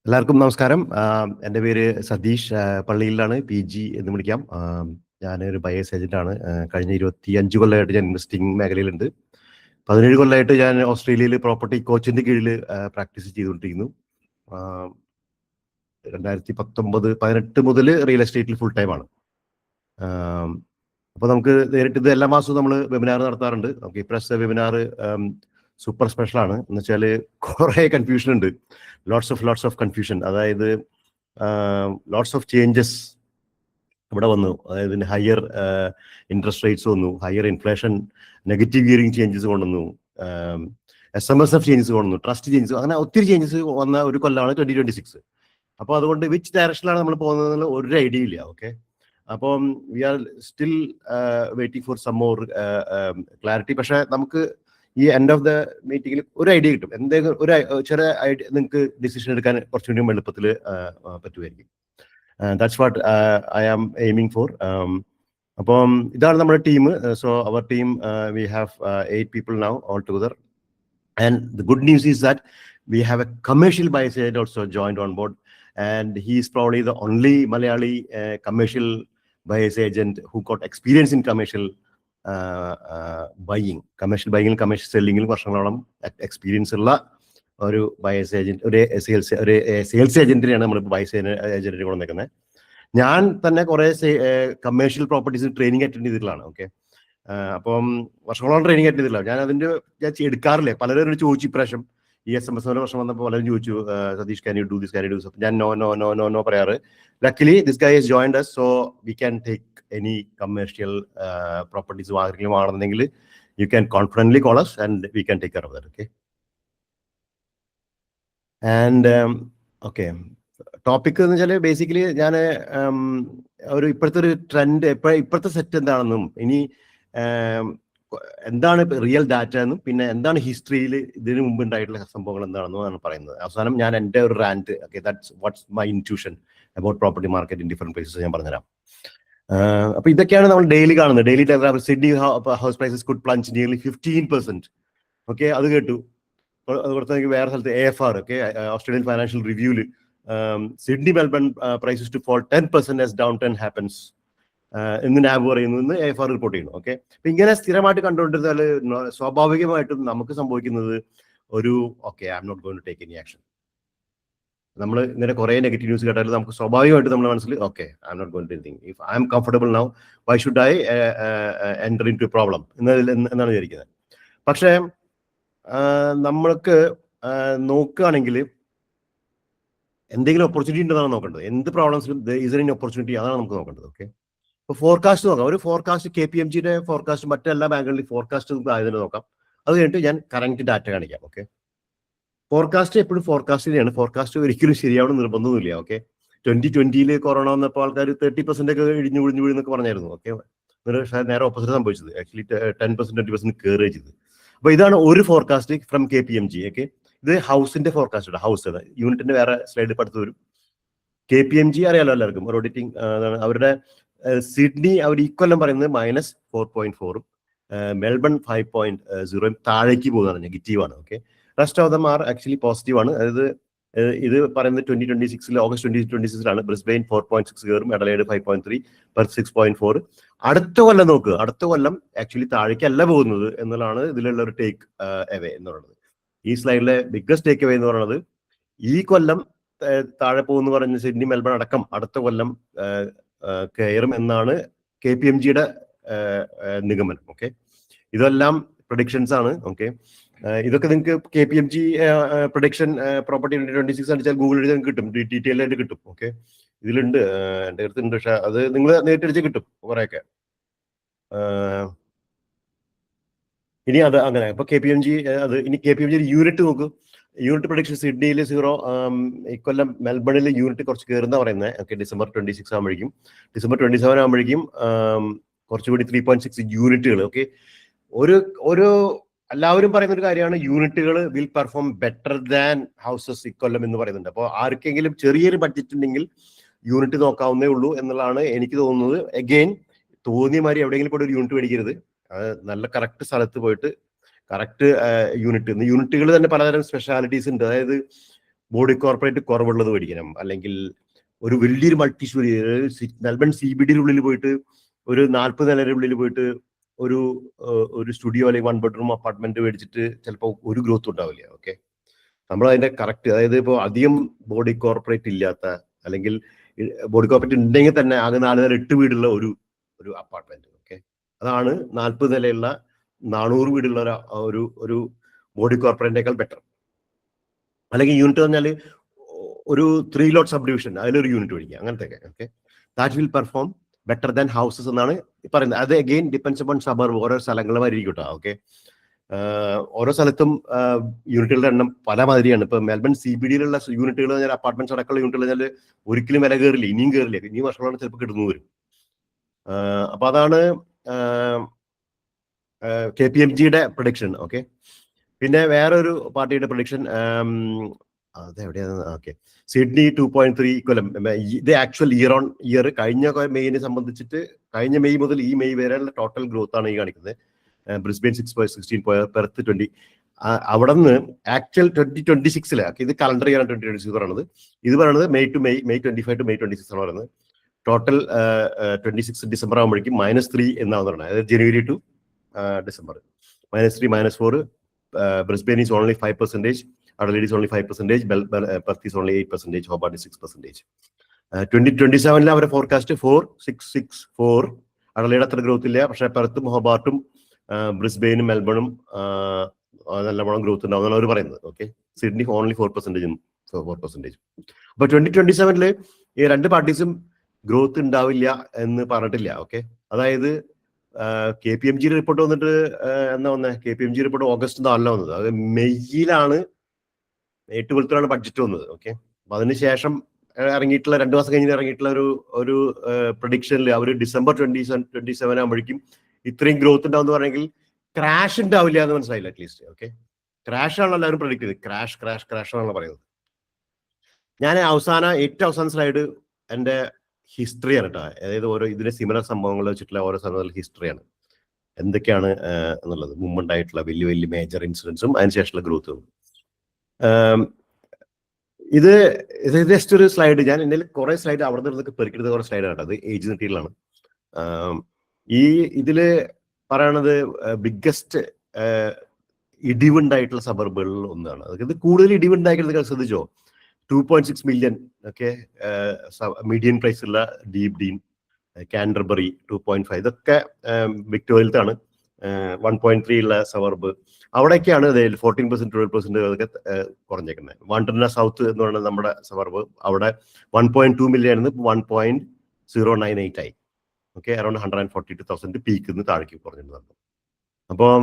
എല്ലാവർക്കും നമസ്കാരം. എൻ്റെ പേര് സതീഷ്. പള്ളിയിലാണ് PG എന്ന് വിളിക്കാം. ഞാനൊരു ബയേഴ്സ് ഏജന്റാണ്. കഴിഞ്ഞ 25 കൊല്ലമായിട്ട് ഞാൻ ഇൻവെസ്റ്റിംഗ് മേഖലയിലുണ്ട്. 17 കൊല്ലമായിട്ട് ഞാൻ ഓസ്ട്രേലിയയിൽ പ്രോപ്പർട്ടി കോച്ചിന്റെ കീഴിൽ പ്രാക്ടീസ് ചെയ്തുകൊണ്ടിരിക്കുന്നു. 2018 മുതൽ റിയൽ എസ്റ്റേറ്റിൽ ഫുൾ ടൈം ആണ്. അപ്പോൾ നമുക്ക് നേരിട്ട് ഇത് എല്ലാ മാസവും നമ്മൾ വെബിനാർ നടത്താറുണ്ട്. നമുക്ക് ഇപ്രാവശ്യത്തെ വെബിനാർ സൂപ്പർ സ്പെഷ്യലാണ്. എന്ന് വെച്ചാൽ കുറേ കൺഫ്യൂഷൻ ഉണ്ട്. Lots of confusion. അതായത് ലോട്ട്സ് ഓഫ് ചേഞ്ചസ് ഇവിടെ വന്നു. അതായത് ഹയർ ഇൻട്രസ്റ്റ് റേറ്റ്സ് വന്നു, higher inflation, negative gearing changes കൊണ്ടുവന്നു, SMSF ചേഞ്ചസ് കൊണ്ടുവന്നു, ട്രസ്റ്റ് ചേഞ്ചസ്, അങ്ങനെ ഒത്തിരി ചേഞ്ചസ് വന്ന ഒരു കൊല്ലമാണ് 2026. അപ്പോൾ അതുകൊണ്ട് വിച്ച് ഡയറക്ഷനിലാണ് നമ്മൾ പോകുന്നതെന്നുള്ള ഒരു ഐഡിയ ഇല്ല. ഓക്കെ, അപ്പം we are still waiting for some more clarity. പക്ഷേ നമുക്ക് ഈ എൻഡ് ഓഫ് ദ മീറ്റിംഗിൽ ഒരു ഐഡിയ കിട്ടും. എന്തെങ്കിലും ഒരു ചെറിയ ഐഡിയ നിങ്ങൾക്ക് ഡിസിഷൻ എടുക്കാൻ കുറച്ചുകൂടി എളുപ്പത്തിൽ പറ്റുമായിരിക്കും. That's what I am aiming for. അപ്പം ഇതാണ് നമ്മുടെ team. So our team we have 8 people now all together. And the good news is that we have a commercial buyers agent also joined on board. And he is probably the only Malayali commercial buyers agent who got experience in commercial buying, commercial selling വർഷങ്ങളോളം experience ഉള്ള ഒരു buyers agent, ഒരു sales ഏജന്റിനെയാണ് നമ്മൾ buyers ഏജന്റിനെ കൊണ്ടുവന്നേക്കുന്നത്. ഞാൻ തന്നെ കുറെ commercial properties training attend ചെയ്തിട്ടുള്ളതാണ്. Okay, അപ്പം വർഷങ്ങളോളം ട്രെയിനിങ് അറ്റൻഡ് ചെയ്തിട്ടില്ല. ഞാൻ എടുക്കാറില്ല. പലരും ചോദിച്ചു ഇപ്രാവശ്യം ഈ SMS വർഷം വന്നപ്പോൾ പലരും ചോദിച്ചു, Satheesh can you do this, can you do this. ഞാൻ നോ പറയാറ്. Luckily this guy has joined us, so we can take any commercial properties ആരെങ്കിലും ആണെന്നുണ്ടെങ്കിൽ you can confidently call us and we can take care of that. Okay, and okay, topic എന്ന് വെച്ചാൽ basically ഞാൻ ഇപ്പോഴത്തെ ഒരു trend, ഇപ്പോഴത്തെ set എന്താണെന്നും ഇനി എന്താണ് റിയൽ ഡാറ്റ എന്നും പിന്നെ എന്താണ് ഹിസ്റ്ററിയിൽ ഇതിനു മുമ്പ് ഉണ്ടായിട്ടുള്ള സംഭവങ്ങൾ എന്താണെന്നാണ് പറയുന്നത്. അവസാനം ഞാൻ എൻ്റെ ഒരു റാൻഡ്, okay, that's what's my intuition about property market in different places ഞാൻ പറഞ്ഞുതരാം. അപ്പൊ ഇതൊക്കെയാണ് നമ്മൾ ഡെയിലി കാണുന്നത്. Daily Telegraph Sydney house prices could plunge nearly 15%. Okay, അത് കേട്ടു. അതുപോലെ വേറെ സ്ഥലത്ത് AFR, ഓക്കെ, ഓസ്ട്രേലിയൻ ഫൈനാൻഷ്യൽ റിവ്യൂല് Sydney Melbourne prices to fall 10% as downturn happens എന്ന് NAB പറയുന്നു, എന്ന് AFR റിപ്പോർട്ട് ചെയ്യുന്നു. ഓക്കെ, അപ്പൊ ഇങ്ങനെ സ്ഥിരമായിട്ട് കണ്ടുകൊണ്ടിരുന്നാൽ സ്വാഭാവികമായിട്ടും നമുക്ക് സംഭവിക്കുന്നത് ഒരു okay, I am not going to take any action. നമ്മൾ ഇങ്ങനെ കുറെ നെഗറ്റീവ് ന്യൂസ് കേട്ടാൽ നമുക്ക് സ്വാഭാവികമായിട്ട് നമ്മുടെ മനസ്സിൽ okay, I am not going to anything, if I am comfortable now why should I enter in to problem എന്നാണ് വിചാരിക്കുന്നത്. പക്ഷേ നമ്മൾക്ക് നോക്കുകയാണെങ്കിൽ എന്തെങ്കിലും ഓപ്പർച്യൂണിറ്റി ഉണ്ടെന്നാണ് നോക്കേണ്ടത്. എന്ത് പ്രോബ്ലംസിലും ഈസ് എൻ ഓപ്പർച്യൂണിറ്റി, അതാണ് നമുക്ക് നോക്കേണ്ടത്. ഓക്കെ, ഇപ്പോൾ ഫോർകാസ്റ്റ് നോക്കാം. ഒരു ഫോർകാസ്റ്റ് KPMGയുടെ ഫോർകാസ്റ്റ്, മറ്റെല്ലാ ബാങ്കുകളിലും ഫോർകാസ്റ്റ് ആയതിനെ നോക്കാം. അത് കഴിഞ്ഞിട്ട് ഞാൻ കറന്റ് ഡാറ്റ കാണിക്കാം. ഓക്കെ, ഫോർകാസ്റ്റ് എപ്പോഴും ഫോർകാസ്റ്റ് തന്നെയാണ്. ഫോർകാസ്റ്റ് ഒരിക്കലും ശരിയാവണം നിർബന്ധമൊന്നുമില്ല. ഓക്കെ, 2020 കൊറോണ വന്നപ്പോൾ ആൾക്കാർ 30% ഒക്കെ ഇടിഞ്ഞു വീഴുന്നൊക്കെ പറഞ്ഞായിരുന്നു. ഓക്കെ, നേരെ ഓപ്പോസിറ്റ് സംഭവിച്ചത്. ആക്ച്വലി 10% 20% കയറുക ചെയ്തത്. അപ്പൊ ഇതാണ് ഒരു ഫോർകാസ്റ്റ് ഫ്രം KPMG. ഓക്കെ, ഇത് ഹൗസിന്റെ ഫോർകാസ്റ്റ്, ഹൗസ് യൂണിറ്റിന്റെ വേറെ സ്ലൈഡ് പഠിത്തു വരും. KPMG അറിയാലോ എല്ലാവർക്കും, ഒരു ഓഡിറ്റിംഗ്. അവരുടെ സിഡ്നി അവർ ഇക്കൊല്ലം പറയുന്നത് -4.4, മെൽബൺ 5.0 താഴേക്ക് പോകുന്നതാണ്, നെഗറ്റീവാണ്. Okay, rest of them are actually positive ആണ്. അതായത് ഇത് പറയുന്നത് 2026 ഓഗസ്റ്റ് 2026 ബ്രിസ്ബെയിൻ 4.6 കയറും, എഡലേഡ് 5.3, പെർത്ത് 6.4. അടുത്ത കൊല്ലം നോക്കുക, അടുത്ത കൊല്ലം ആക്ച്വലി താഴേക്കല്ല പോകുന്നത് എന്നുള്ളതാണ് ഇതിലുള്ള ഒരു ടേക്ക് എവേ എന്ന് പറയുന്നത്. ഈ സ്ലൈഡിലെ ബിഗ്ഗസ്റ്റ് ടേക്ക് എവേ എന്ന് പറയുന്നത് ഈ കൊല്ലം താഴെ പോകുന്നു പറഞ്ഞ സിഡ്നി മെൽബൺ അടക്കം അടുത്ത കൊല്ലം കയറും എന്നാണ് KPMGയുടെ നിഗമനം. ഓക്കെ, ഇതെല്ലാം പ്രഡിക്ഷൻസ് ആണ്. ഓക്കെ, ഇതൊക്കെ നിങ്ങൾക്ക് KPMG പ്രഡിക്ഷൻ പ്രോപ്പർട്ടി 2026 അടിച്ചാൽ ഗൂഗിളിൽ നിങ്ങൾക്ക് കിട്ടും, ഡീറ്റെയിൽ ആയിട്ട് കിട്ടും. ഓക്കെ, ഇതിലുണ്ട്, എൻ്റെ അടുത്തുണ്ട്. പക്ഷെ അത് നിങ്ങൾ നേരിട്ടടിച്ച് കിട്ടും കുറെയൊക്കെ. ഇനി അത് അങ്ങനെ ഇപ്പൊ KPMG അത് ഇനി KPMG യൂണിറ്റ് നോക്കൂ. യൂണിറ്റ് പ്രൊഡിക്ഷൻ സിഡ്നിയിൽ 0, ഇക്കൊല്ലം മെൽബണിൽ യൂണിറ്റ് കുറച്ച് കയറുന്ന പറയുന്നത്. ഓക്കെ, ഡിസംബർ 27 ആകുമ്പോഴേക്കും കുറച്ചുകൂടി 3.6 യൂണിറ്റുകൾ. ഓക്കെ, ഒരു എല്ലാവരും പറയുന്ന ഒരു കാര്യമാണ് യൂണിറ്റുകൾ will perform better than houses ഇക്കൊല്ലം എന്ന് പറയുന്നുണ്ട്. അപ്പോൾ ആർക്കെങ്കിലും ചെറിയൊരു ബഡ്ജറ്റ് ഉണ്ടെങ്കിൽ യൂണിറ്റ് നോക്കാവുന്നേ ഉള്ളൂ എന്നുള്ളതാണ് എനിക്ക് തോന്നുന്നത്. അഗെയിൻ, തോന്നിയ മാതിരി എവിടെയെങ്കിലും പോയിട്ട് ഒരു യൂണിറ്റ് മേടിക്കരുത്. നല്ല കറക്റ്റ് സ്ഥലത്ത് പോയിട്ട് കറക്റ്റ് യൂണിറ്റുകൾ തന്നെ പലതരം സ്പെഷ്യാലിറ്റീസ് ഉണ്ട്. അതായത് ബോഡി കോർപ്പറേറ്റ് കുറവുള്ളത് മേടിക്കണം, അല്ലെങ്കിൽ ഒരു വലിയൊരു മൾട്ടി സ്റ്റോറി മെൽബൺ CBD ഉള്ളിൽ പോയിട്ട് ഒരു 40 നിലയുടെ ഉള്ളിൽ പോയിട്ട് ഒരു സ്റ്റുഡിയോ അല്ലെങ്കിൽ 1 ബെഡ്റൂം അപ്പാർട്ട്മെന്റ് മേടിച്ചിട്ട് ചിലപ്പോൾ ഒരു ഗ്രോത്ത് ഉണ്ടാവില്ല. ഓക്കെ, നമ്മൾ അതിന്റെ കറക്റ്റ്, അതായത് ഇപ്പോൾ അധികം ബോഡി കോർപ്പറേറ്റ് ഇല്ലാത്ത, അല്ലെങ്കിൽ ബോഡി കോർപ്പറേറ്റ് ഉണ്ടെങ്കിൽ തന്നെ ആകെ 4 നില 8 വീടുള്ള ഒരു അപ്പാർട്ട്മെന്റ്. ഓക്കെ, അതാണ് 40 നിലയുള്ള 400 വീടുള്ള ഒരു ബോഡി കോർപ്പറേറ്റിനേക്കാൾ ബെറ്റർ. അല്ലെങ്കിൽ യൂണിറ്റ് പറഞ്ഞാൽ ഒരു 3 lot സബ് ഡിവിഷൻ, അതിലൊരു യൂണിറ്റ് മേടിക്കുക, അങ്ങനത്തെ ഒക്കെ. Okay, that will perform better than houses എന്നാണ് പറയുന്നത്. അത് അഗെയിൻ ഡിപ്പെൻസ് അപ്പോൺ സബർബ്, ഓരോ സ്ഥലങ്ങളുമായിരിക്കും കേട്ടോ. ഓക്കെ, ഓരോ സ്ഥലത്തും യൂണിറ്റുകളുടെ എണ്ണം പല മാതിരിയാണ്. ഇപ്പൊ മെൽബൺ CBD യൂണിറ്റുകൾ പറഞ്ഞാൽ, അപ്പാർട്ട്മെന്റ്സ് അടക്കമുള്ള യൂണിറ്റുകൾ പറഞ്ഞാൽ ഒരിക്കലും വില കയറില്ല, ഇനിയും കയറില്ല, ഇനിയും വർഷങ്ങളാണ് ചിലപ്പോൾ കിടന്നു വരും. അപ്പൊ അതാണ് KPMGയുടെ പ്രൊഡിക്ഷൻ. ഓക്കെ, പിന്നെ വേറൊരു പാർട്ടിയുടെ പ്രൊഡിക്ഷൻ അതെവിടെയാണ്? ഓക്കെ, സിഡ്നി 2.3 കൊല്ലം. ഇത് ആക്ച്വൽ ഇയർ ഓൺ ഇയർ കഴിഞ്ഞ മെയ്നെ സംബന്ധിച്ചിട്ട് കഴിഞ്ഞ മെയ് മുതൽ ഈ മെയ് വരെയുള്ള ടോട്ടൽ ഗ്രോത്ത് ആണ് ഈ കാണിക്കുന്നത്. Brisbane 6.16, Perth 20. അവിടെ നിന്ന് ആക്ച്വൽ 2026 ഇത് കലണ്ടർ ഇയർ 2026 പറയുന്നത്. ഇത് പറയുന്നത് മെയ് 25 to May 26 ആണ് പറയുന്നത്. ടോട്ടൽ 26 ഡിസംബർ ആകുമ്പോഴേക്കും -3 എന്നാണ് പറയുന്നത്. അതായത് ജനുവരി to December -3, -4. Brisbane is only 5%, Adelaide is only 5%, Perth is only 8%, Hobart is 6%. 2027 അവരുടെ ഫോർകാസ്റ്റ് 4.664. അഡലൈഡ് അത്ര ഗ്രോത്ത് ഇല്ല, പക്ഷെ പെർത്തും ഹോബാർട്ടും ബ്രിസ്ബെയിനും മെൽബണും നല്ലവണ്ണം ഗ്രോത്ത് ഉണ്ടാവും അവർ പറയുന്നത്. Okay, Sydney only 4%. അപ്പൊ 2027 ഈ രണ്ട് പാർട്ടീസും ഗ്രോത്ത് ഉണ്ടാവില്ല എന്ന് പറഞ്ഞിട്ടില്ല. ഓക്കെ, അതായത് KPMG റിപ്പോർട്ട് വന്നിട്ട് എന്നാ വന്നത്? KPMG റിപ്പോർട്ട് ഓഗസ്റ്റ് 4 വന്നത്. അത് മെയ്യിലാണ്, 8 ബഡ്ജറ്റ് വന്നത്. ഓക്കെ, അപ്പൊ അതിനുശേഷം ഇറങ്ങിയിട്ടുള്ള 2 മാസം കഴിഞ്ഞ് ഇറങ്ങിയിട്ടുള്ള ഒരു പ്രഡിക്ഷനിൽ അവർ ഡിസംബർ 27 ആകുമ്പോഴേക്കും ഇത്രയും ഗ്രോത്ത് ഉണ്ടാവും എന്ന് പറഞ്ഞെങ്കിൽ ക്രാഷ് ഉണ്ടാവില്ല എന്ന് മനസ്സിലായില്ല അറ്റ്ലീസ്റ്റ്. ഓക്കെ, ക്രാഷ് ആണല്ലോ എല്ലാവരും പ്രഡിക്ട് ചെയ്ത്, ക്രാഷ് ആണല്ലോ പറയുന്നത്. ഞാൻ ഏറ്റവും അവസാന സ്ലൈഡ് എൻ്റെ ഹിസ്റ്ററിയാണ് കേട്ടോ. അതായത് ഇതിന്റെ സിമിലർ സംഭവങ്ങൾ വെച്ചിട്ടുള്ള ഓരോ സ്ഥലങ്ങളിൽ ഹിസ്റ്ററിയാണ്, എന്തൊക്കെയാണ് എന്നുള്ളത്, മുമ്പ് ഉണ്ടായിട്ടുള്ള വലിയ വലിയ മേജർ ഇൻസിഡൻസും അതിനുശേഷമുള്ള ഗ്രോത്തും. ഇത് ജസ്റ്റ് ഒരു സ്ലൈഡ്, ഞാൻ എൻ്റെ കുറെ സ്ലൈഡ് അവിടെ നിന്നൊക്കെ പെറുക്കിടുന്ന കുറെ സ്ലൈഡ് ആണ്. അത് ഏജ് നെറ്റിയിലാണ്. ഇതില് പറയണത് ബിഗ്ഗസ്റ്റ് ഇടിവുണ്ടായിട്ടുള്ള സബർബുകളിൽ ഒന്നാണ്. അതായത് കൂടുതൽ ഇടിവുണ്ടായിരിക്കുന്നത് ശ്രദ്ധിച്ചോ, 2.6 million. ഓക്കെ, മീഡിയം പ്രൈസ് ഉള്ള ഡീപ് ഡീൻ, കാൻഡർബറി 2.5, ഇതൊക്കെ വിക്ടോറിയയിലാണ്. 1.3 ഉള്ള സബർബ്, അവിടെയൊക്കെയാണ് 14%, 12% അതൊക്കെ കുറഞ്ഞേക്കുന്നത്. വാണ്ടർന സൗത്ത് എന്ന് പറയുന്നത് നമ്മുടെ സബർബ്, അവിടെ 1.2 million 1.098 ആയി. ഓക്കെ, അറൌണ്ട് 142,000 പീക്ക് നിന്ന് താഴേക്ക് കുറഞ്ഞിട്ടുണ്ട്. അപ്പോൾ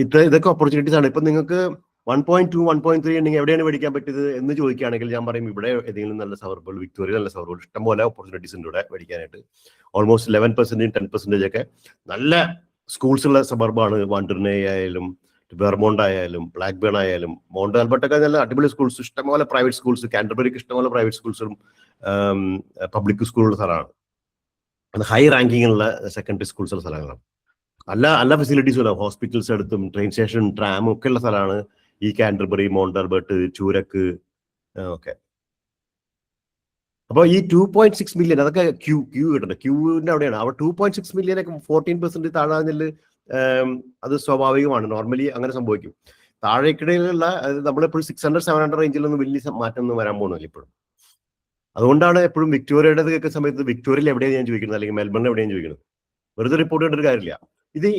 ഇതൊക്കെ ഓപ്പർച്യൂണിറ്റീസ് ആണ്. ഇപ്പൊ നിങ്ങൾക്ക് 1.2, 1.3 ഉണ്ടെങ്കിൽ എവിടെയാണ് മേടിക്കാൻ പറ്റിയത് എന്ന് ചോദിക്കുകയാണെങ്കിൽ ഞാൻ പറയും ഇവിടെ ഏതെങ്കിലും നല്ല സബർബുകൾ, വിക്ടോറിയ നല്ല സബർബുകൾ ഇഷ്ടംപോലെ ഓപ്പർച്യൂണിറ്റീസ് ഉണ്ട് ഇവിടെ മേടിക്കാനായിട്ട്. ഓൾമോസ്റ്റ് 11%, 10% ഒക്കെ നല്ല സ്കൂൾസ് ഉള്ള സബർബാണ്. വാണ്ടർനെ ആയാലും, വെർമോണ്ട് ആയാലും, ബ്ലാക്ക്ബേൺ ആയാലും, മൗണ്ട് ആൽബർട്ട് ഒക്കെ നല്ല അടിപൊളി സ്കൂൾസ്, ഇഷ്ടംപോലെ പ്രൈവറ്റ് സ്കൂൾസ്, കാൻഡർബറിക്ക് ഇഷ്ടംപോലെ പ്രൈവറ്റ് സ്കൂൾസും പബ്ലിക് സ്കൂളുള്ള സ്ഥലമാണ്. അത് ഹൈ റാങ്കിങ് ഉള്ള സെക്കൻഡറി സ്കൂൾസ് ഉള്ള സ്ഥലങ്ങളാണ്. നല്ല ഫെസിലിറ്റീസും ഇല്ല, ഹോസ്പിറ്റൽസ് അടുത്തും ട്രെയിൻ സ്റ്റേഷൻ, ട്രാമും ഒക്കെ ഉള്ള സ്ഥലമാണ് ഈ കാൻഡർബറി, മൗണ്ട് ആൽബർട്ട്, ചൂരക്ക് ഒക്കെ. അപ്പോൾ ഈ 2.6 million അതൊക്കെ ക്യൂ കിട്ടണ്ട, ക്യൂവിന്റെ അവിടെയാണ്. അവിടെ 2.6 million ഒക്കെ 14% താഴാഞ്ഞാൽ അത് സ്വാഭാവികമാണ്, നോർമലി അങ്ങനെ സംഭവിക്കും. താഴേക്കിടയിലുള്ള നമ്മളെപ്പോഴും 600-700 റേഞ്ചിലൊന്നും വലിയ മാറ്റം ഒന്നും വരാൻ പോകുന്നില്ല ഇപ്പോഴും. അതുകൊണ്ടാണ് എപ്പോഴും വിക്ടോറിയയുടെ കേൾക്കുന്ന സമയത്ത് വിക്ടോറിയയിൽ എവിടെയാണ് ഞാൻ ചോദിക്കുന്നത്, അല്ലെങ്കിൽ മെൽബണിൽ എവിടെയാണ് ചോദിക്കുന്നത്. വെറുതെ റിപ്പോർട്ട് കണ്ടൊരു കാര്യമില്ല. ഇത്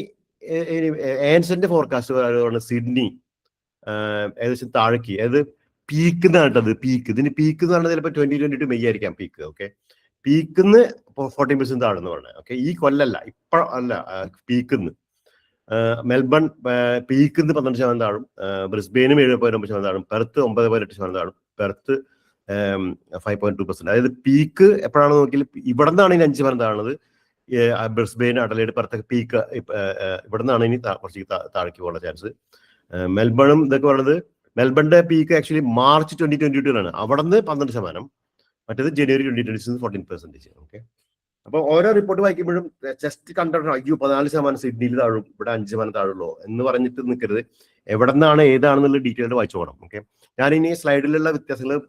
ഏൻസന്റെ ഫോർകാസ്റ്റ് സിഡ്നി ഏകദേശം താഴേക്ക്, അതായത് പീക്ക് എന്നാണ് കേട്ടത്. ഇതിന് പീക്ക് എന്ന് പറഞ്ഞാൽ ചിലപ്പോൾ 2022 മെയ് ആയിരിക്കാം പീക്ക്. ഓക്കെ, പീക്കിന്ന് 14% താഴെന്ന് പറഞ്ഞത്. ഓക്കെ, ഈ കൊല്ലല്ല, ഇപ്പൊ അല്ല, പീക്കിന്ന്. മെൽബൺ പീക്കിന്ന് 12% താഴും, ബ്രിസ്ബെയിനും 7.9% താഴും, പെർത്ത് 9.8% താഴും, പെർത്ത് 5.2%. അതായത് പീക്ക് എപ്പോഴാണെന്ന് നോക്കിയാൽ ഇവിടെ നിന്നാണ് ഇനി 5% താഴുന്നത്. ബ്രിസ്ബെയിൻ, അഡലൈഡ്, പെർത്തൊക്കെ പീക്ക് ഇവിടെ നിന്നാണ് ഇനി കുറച്ച് താഴേക്ക് പോകാനുള്ള ചാൻസ്. മെൽബണും ഇതൊക്കെ പറയുന്നത്, മെൽബണിന്റെ പീക്ക് ആക്ച്വലി മാർച്ച് 2022 അവിടെ നിന്ന് 12%, മറ്റേത് ജനുവരി 2026 14%. ഓക്കെ, അപ്പൊ ഓരോ റിപ്പോർട്ട് വായിക്കുമ്പോഴും ജസ്റ്റ് കണ്ടിട്ട് അയ്യോ 14% സിഡ്നിയിൽ താഴും, ഇവിടെ 5% താഴുള്ളൂ എന്ന് പറഞ്ഞിട്ട് നിൽക്കരുത്. എവിടെ നിന്നാണ് ഏതാണെന്നുള്ള ഡീറ്റെയിൽ വായിച്ചു പോകണം. ഓക്കെ, ഞാനിനി സ്ലൈഡിലുള്ള വ്യത്യാസങ്ങൾ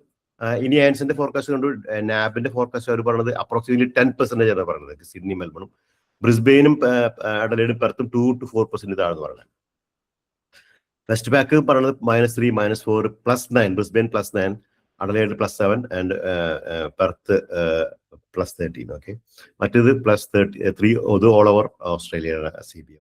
ഇനി ആൻസിന്റെ ഫോർകാസ്റ്റ് കണ്ടു. നാബിന്റെ ഫോർകാസ്റ്റ് അവർ പറഞ്ഞത് അപ്രോക്സിമേറ്റ്ലി 10% ആണ് പറയുന്നത് സിഡ്നി മെൽബണും. ബ്രിസ്ബെയിനും അഡലേഡും പെർത്തും 2 to 4% ഇതാണെന്ന് പറയുന്നത്. വെസ്റ്റ് ബാക്ക് പറയുന്നത് -3, -4, +9, Brisbane +9, Adelaide +7 and Perth +13. Okay, മറ്റേത് +3 ഇത് ഓൾ ഓവർ ഓസ്ട്രേലിയ CBO.